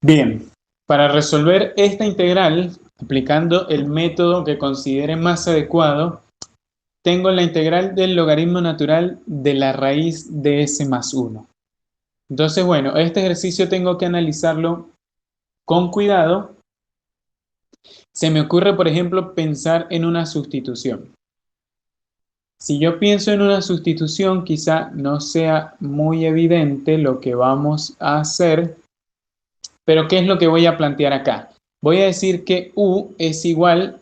Bien, para resolver esta integral, aplicando el método que considere más adecuado, tengo la integral del logaritmo natural de la raíz de s más 1. Entonces, bueno, este ejercicio tengo que analizarlo con cuidado. Se me ocurre, por ejemplo, pensar en una sustitución. Si yo pienso en una sustitución, quizá no sea muy evidente lo que vamos a hacer, pero ¿qué es lo que voy a plantear acá? Voy a decir que u es igual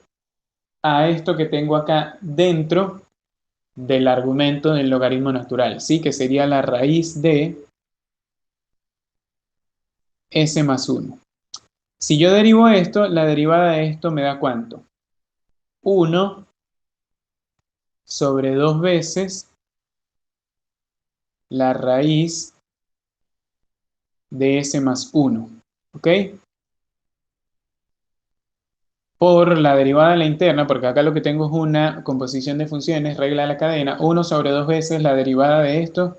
a esto que tengo acá dentro del argumento del logaritmo natural, ¿sí? Que sería la raíz de s más 1. Si yo derivo esto, la derivada de esto me da ¿cuánto? 1 sobre 2 veces la raíz de s más 1, ¿ok? Por la derivada de la interna, porque acá lo que tengo es una composición de funciones, regla de la cadena, 1 sobre 2 veces la derivada de esto,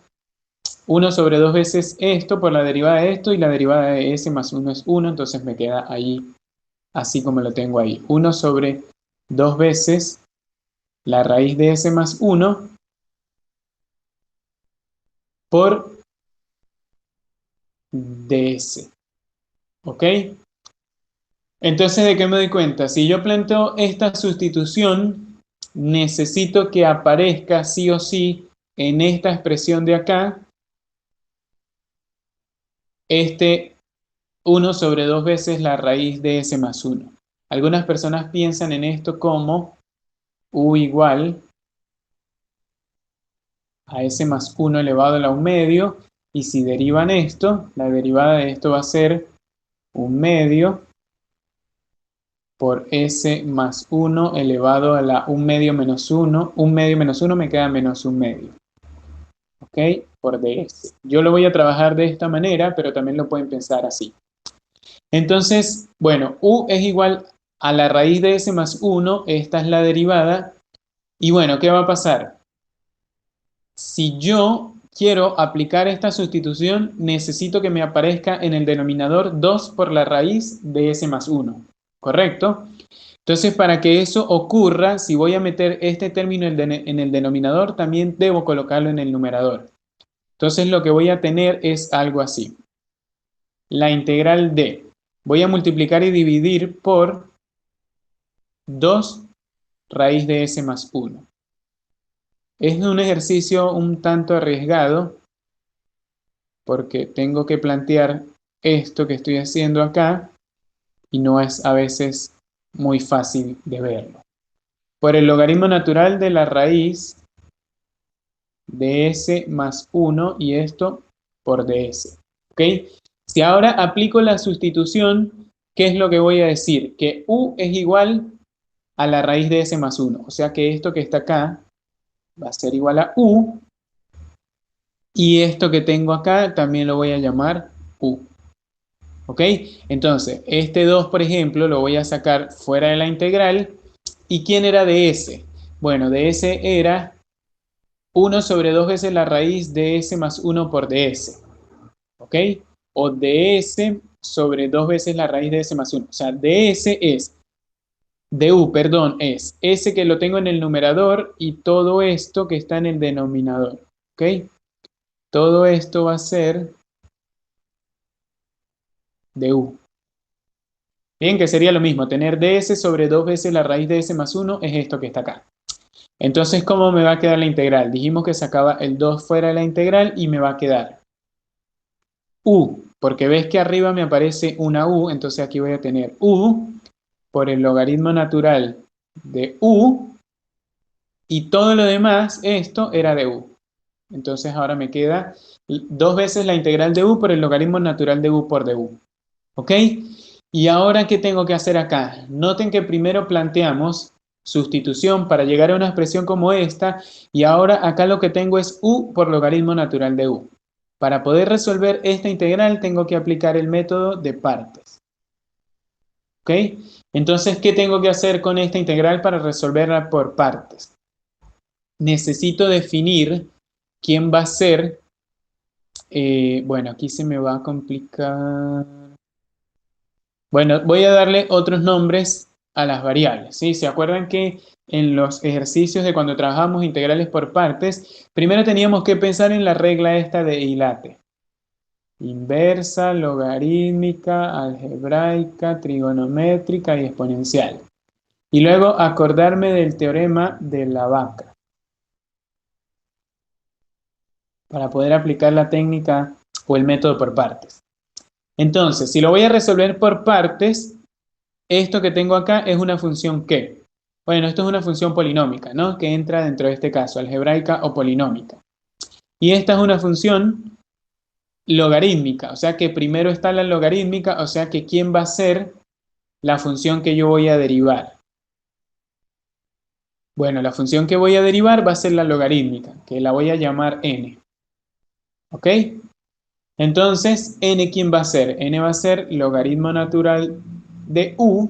1 sobre 2 veces esto por la derivada de esto, y la derivada de s más 1 es 1, entonces me queda ahí así como lo tengo ahí. 1 sobre 2 veces la raíz de s más 1 por ds. ¿Ok? Entonces, ¿de qué me doy cuenta? Si yo planteo esta sustitución, necesito que aparezca sí o sí en esta expresión de acá, este 1 sobre 2 veces la raíz de s más 1. Algunas personas piensan en esto como u igual a s más 1 elevado a la 1 medio, y si derivan esto, la derivada de esto va a ser 1 medio por s más 1 elevado a la 1 medio menos 1. 1 medio menos 1 me queda menos 1 medio. ¿Ok? Por ds. Yo lo voy a trabajar de esta manera, pero también lo pueden pensar así. Entonces, bueno, u es igual a la raíz de s más 1. Esta es la derivada. Y bueno, ¿qué va a pasar? Si yo quiero aplicar esta sustitución, necesito que me aparezca en el denominador 2 por la raíz de s más 1. ¿Correcto? Entonces, para que eso ocurra, si voy a meter este término en el denominador, también debo colocarlo en el numerador. Entonces, lo que voy a tener es algo así. La integral de, voy a multiplicar y dividir por 2 raíz de s más 1. Es un ejercicio un tanto arriesgado porque tengo que plantear esto que estoy haciendo acá y no es a veces muy fácil de verlo. Por el logaritmo natural de la raíz de s más 1 y esto por ds. ¿Ok? Si ahora aplico la sustitución, ¿qué es lo que voy a decir? Que u es igual a la raíz de s más 1. O sea que esto que está acá va a ser igual a u. Y esto que tengo acá también lo voy a llamar u. ¿Ok? Entonces, este 2, por ejemplo, lo voy a sacar fuera de la integral. ¿Y quién era ds? Bueno, ds era 1 sobre 2 veces la raíz de s más 1 por ds. ¿Ok? O ds sobre 2 veces la raíz de s más 1. O sea, ds es, du, perdón, es s que lo tengo en el numerador y todo esto que está en el denominador. ¿Ok? Todo esto va a ser du. Bien, que sería lo mismo. Tener ds sobre 2 veces la raíz de s más 1 es esto que está acá. Entonces, ¿cómo me va a quedar la integral? Dijimos que sacaba el 2 fuera de la integral y me va a quedar u, porque ves que arriba me aparece una u, entonces aquí voy a tener u por el logaritmo natural de u, y todo lo demás, esto era de u. Entonces ahora me queda 2 veces la integral de u por el logaritmo natural de u por du. ¿Ok? Y ahora, ¿qué tengo que hacer acá? Noten que primero planteamos sustitución para llegar a una expresión como esta, y ahora acá lo que tengo es u por logaritmo natural de u. Para poder resolver esta integral tengo que aplicar el método de partes. ¿Ok? Entonces, ¿qué tengo que hacer con esta integral para resolverla por partes? Necesito definir quién va a ser, bueno, aquí se me va a complicar. Bueno, voy a darle otros nombres a las variables, ¿sí? ¿Se acuerdan que en los ejercicios de cuando trabajamos integrales por partes, primero teníamos que pensar en la regla esta de hilate? Inversa, logarítmica, algebraica, trigonométrica y exponencial. Y luego acordarme del teorema de la vaca para poder aplicar la técnica o el método por partes. Entonces, si lo voy a resolver por partes, esto que tengo acá es una función ¿qué? Bueno, esto es una función polinómica, ¿no? Que entra dentro de este caso, algebraica o polinómica. Y esta es una función logarítmica, o sea que primero está la logarítmica, o sea que ¿quién va a ser la función que yo voy a derivar? Bueno, la función que voy a derivar va a ser la logarítmica, que la voy a llamar n. ¿Ok? Entonces, n ¿quién va a ser? N va a ser logaritmo natural de u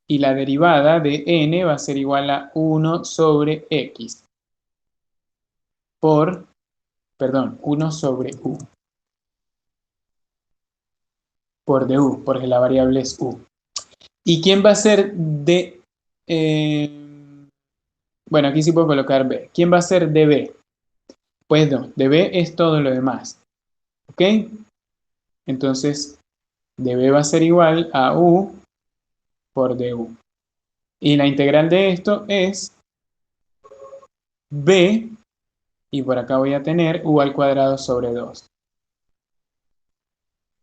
y la derivada de n va a ser igual a 1 sobre x por, perdón, 1 sobre u por du, porque la variable es u. ¿Y quién va a ser de... bueno, aquí sí puedo colocar b. ¿Quién va a ser db? Pues no, db es todo lo demás. ¿Ok? Entonces, db va a ser igual a u por du. Y la integral de esto es b, y por acá voy a tener u al cuadrado sobre 2.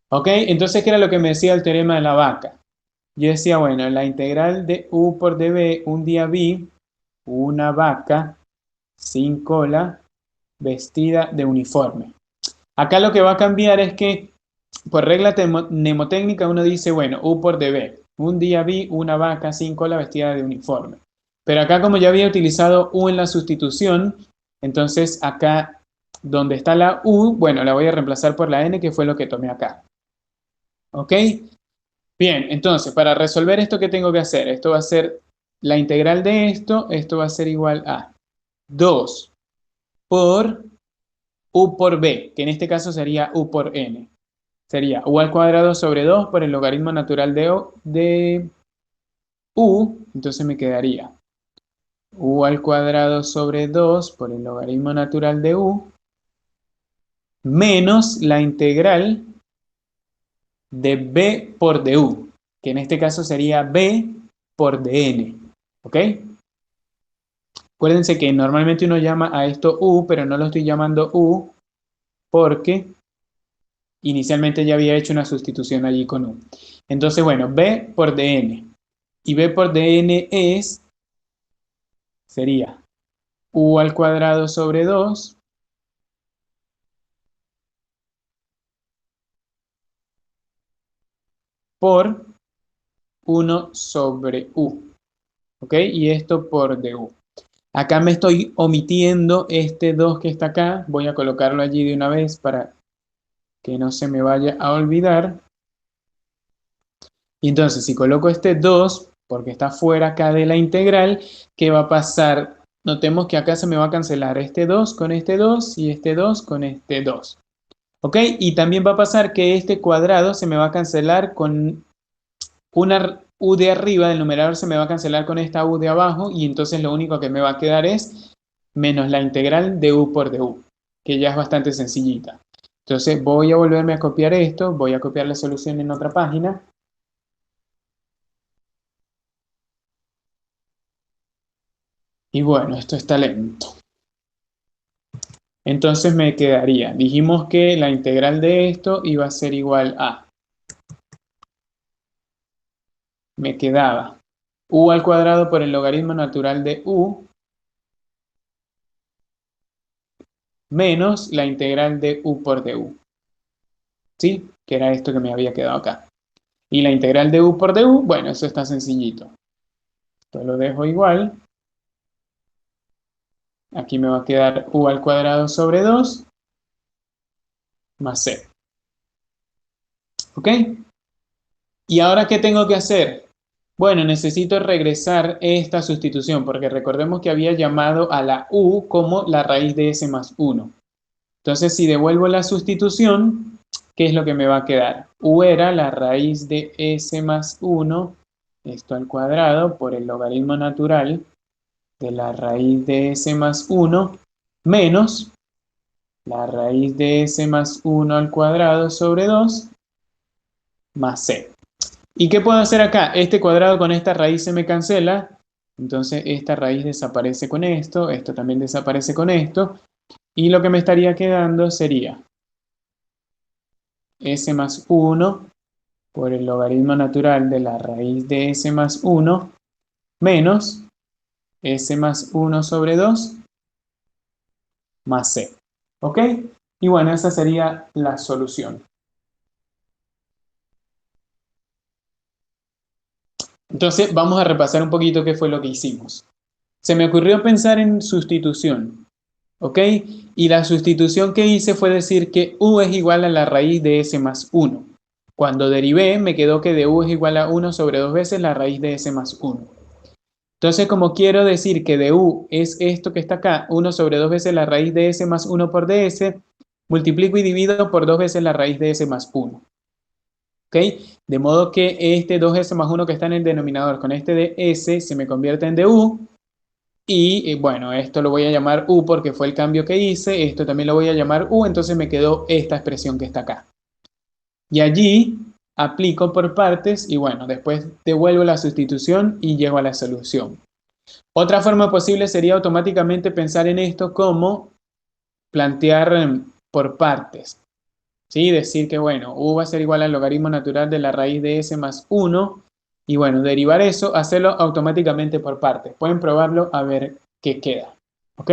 ¿Ok? Entonces, ¿qué era lo que me decía el teorema de la vaca? Yo decía, bueno, la integral de u por db, un día vi una vaca sin cola vestida de uniforme. Acá lo que va a cambiar es que por regla mnemotécnica uno dice, bueno, u por db. Un día vi una vaca sin cola vestida de uniforme. Pero acá como ya había utilizado u en la sustitución, entonces acá donde está la u, bueno, la voy a reemplazar por la n, que fue lo que tomé acá. ¿Ok? Bien, entonces para resolver esto, ¿qué tengo que hacer? Esto va a ser la integral de esto va a ser igual a 2 por u por b, que en este caso sería u por n. Sería u al cuadrado sobre 2 por el logaritmo natural de u, entonces me quedaría u al cuadrado sobre 2 por el logaritmo natural de u, menos la integral de b por du, que en este caso sería b por dn. ¿Ok? Acuérdense que normalmente uno llama a esto u, pero no lo estoy llamando u porque inicialmente ya había hecho una sustitución allí con u. Entonces, bueno, b por dn. Y b por dn sería u al cuadrado sobre 2 por 1 sobre u. ¿Ok? Y esto por du. Acá me estoy omitiendo este 2 que está acá. Voy a colocarlo allí de una vez para que no se me vaya a olvidar. Y entonces, si coloco este 2, porque está fuera acá de la integral, ¿qué va a pasar? Notemos que acá se me va a cancelar este 2 con este 2 y este 2 con este 2. ¿Ok? Y también va a pasar que este cuadrado se me va a cancelar con una u de arriba, del numerador se me va a cancelar con esta u de abajo y entonces lo único que me va a quedar es menos la integral de u por du, que ya es bastante sencillita. Entonces voy a volverme a copiar esto, voy a copiar la solución en otra página. Y bueno, esto está lento. Entonces me quedaría, dijimos que la integral de esto iba a ser igual a, me quedaba u al cuadrado por el logaritmo natural de u menos la integral de u por du. ¿Sí? Que era esto que me había quedado acá. Y la integral de u por du, bueno, eso está sencillito. Esto lo dejo igual. Aquí me va a quedar u al cuadrado sobre 2 más c. ¿Ok? ¿Y ahora qué tengo que hacer? Bueno, necesito regresar esta sustitución porque recordemos que había llamado a la u como la raíz de s más 1. Entonces, si devuelvo la sustitución, ¿qué es lo que me va a quedar? U era la raíz de s más 1, esto al cuadrado, por el logaritmo natural de la raíz de s más 1, menos la raíz de s más 1 al cuadrado sobre 2, más c. ¿Y qué puedo hacer acá? Este cuadrado con esta raíz se me cancela, entonces esta raíz desaparece con esto también desaparece con esto, y lo que me estaría quedando sería s más 1 por el logaritmo natural de la raíz de s más 1 menos s más 1 sobre 2 más c. ¿Ok? Y bueno, esa sería la solución. Entonces vamos a repasar un poquito qué fue lo que hicimos. Se me ocurrió pensar en sustitución. ¿Ok? Y la sustitución que hice fue decir que u es igual a la raíz de s más 1. Cuando derivé, me quedó que de u es igual a 1 sobre 2 veces la raíz de s más 1. Entonces, como quiero decir que de u es esto que está acá, 1 sobre 2 veces la raíz de s más 1 por ds, multiplico y divido por 2 veces la raíz de s más 1. ¿Ok? De modo que este 2s más 1 que está en el denominador con este de s se me convierte en du. Y bueno, esto lo voy a llamar u porque fue el cambio que hice. Esto también lo voy a llamar u, entonces me quedó esta expresión que está acá. Y allí aplico por partes y bueno, después devuelvo la sustitución y llego a la solución. Otra forma posible sería automáticamente pensar en esto como plantear por partes. ¿Sí? Decir que bueno, u va a ser igual al logaritmo natural de la raíz de s más 1. Y bueno, derivar eso, hacerlo automáticamente por partes. Pueden probarlo a ver qué queda. ¿Ok?